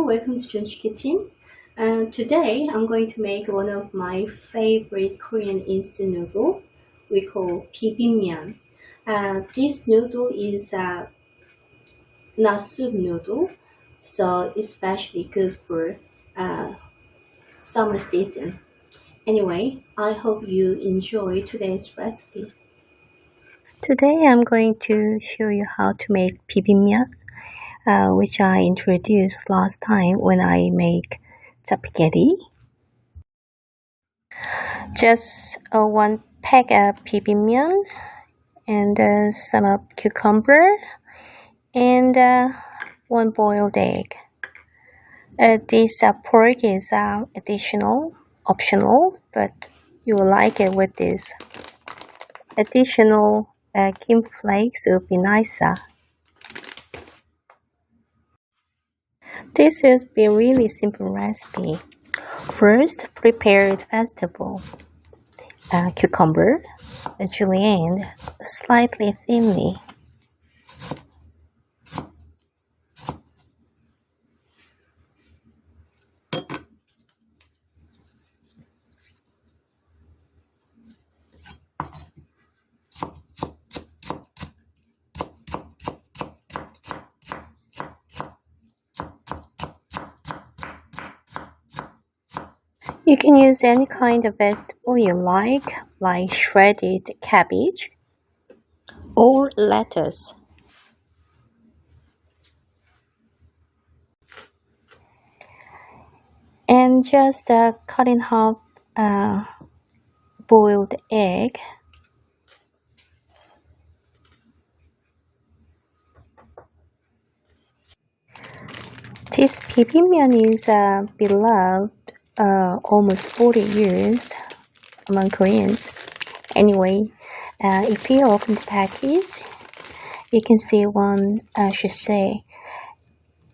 welcome to Jun's Kitchen. Today I'm going to make one of my favorite Korean instant noodle we call Bibim-myeon. This noodle is not soup noodle, so it's especially good for uh, summer season. Anyway, I hope you enjoy today's recipe. Today I'm going to show you how to make Bibim-myeon, which I introduced last time when I make spaghetti. Just one pack of Bibim-myeon and some of cucumber and one boiled egg. This pork is optional, but you will like it with this. Additional kim flakes would be nicer. This will be a really simple recipe. First, prepared vegetable, cucumber, julienne, slightly thinly. You can use any kind of vegetable you like shredded cabbage or lettuce. And just cut in half boiled egg. This Bibim-myeon is beloved almost 40 years among Koreans. Anyway, if you open the package, you can see one should say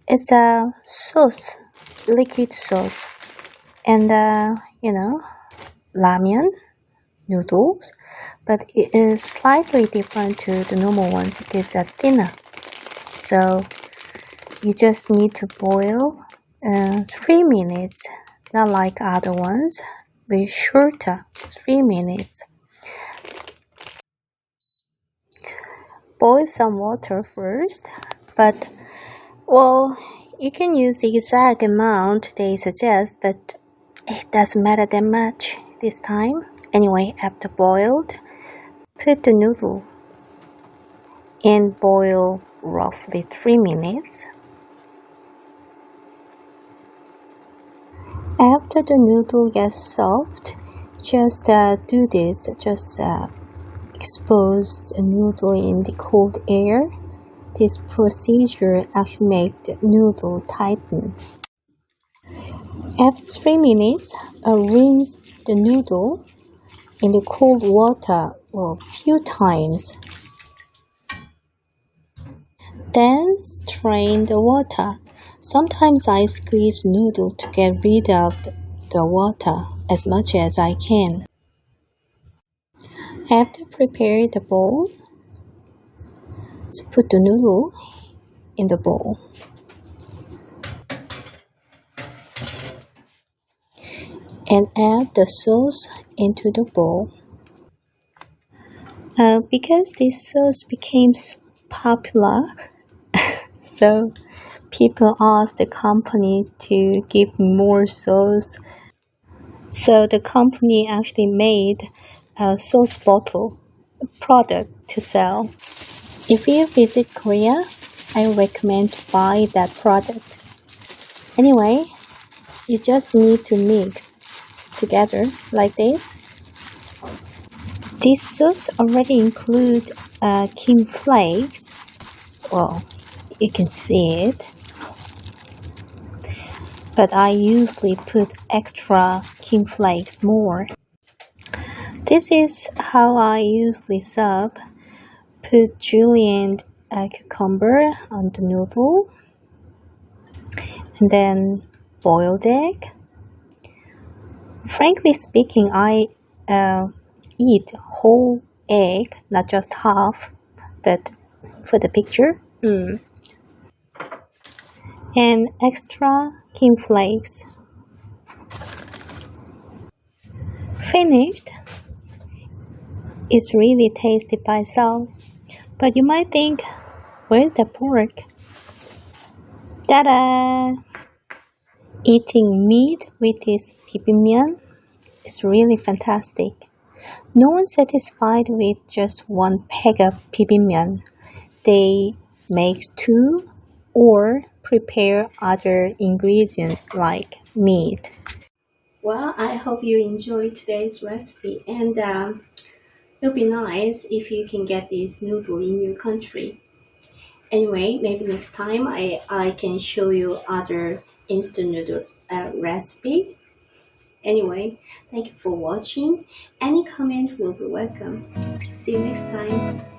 it's a sauce, liquid sauce, and ramen noodles, but it is slightly different to the normal one because it's thinner. So you just need to boil 3 minutes. Not like other ones, but shorter, 3 minutes. Boil some water first, but you can use the exact amount they suggest, but it doesn't matter that much this time. Anyway, after boiled, put the noodle and boil roughly 3 minutes. After the noodle gets soft, just do this. Just expose the noodle in the cold air. This procedure actually makes the noodle tighten. After 3 minutes, rinse the noodle in the cold water a few times. Then strain the water. Sometimes I squeeze noodle to get rid of the water as much as I can. After prepare the bowl, so put the noodle in the bowl. And add the sauce into the bowl. Because this sauce became so popular, so people asked the company to give more sauce. So the company actually made a sauce bottle product to sell. If you visit Korea, I recommend to buy that product. Anyway, you just need to mix together like this. This sauce already includes kim flakes. You can see it. But I usually put extra kim flakes more. This is how I usually serve. Put julienne cucumber on the noodle, and then boiled egg. Frankly speaking, I eat whole egg, not just half, but for the picture. And extra pumpkin flakes. Finished. It's really tasty by itself. But you might think, where's the pork? Ta-da! Eating meat with this bibim-myeon is really fantastic. No one's satisfied with just one pack of bibim-myeon. They make two or prepare other ingredients like meat. Well, I hope you enjoyed today's recipe, and it'll be nice if you can get this noodle in your country. Anyway, maybe next time I can show you other instant noodle recipe. Anyway, thank you for watching. Any comment will be welcome. See you next time.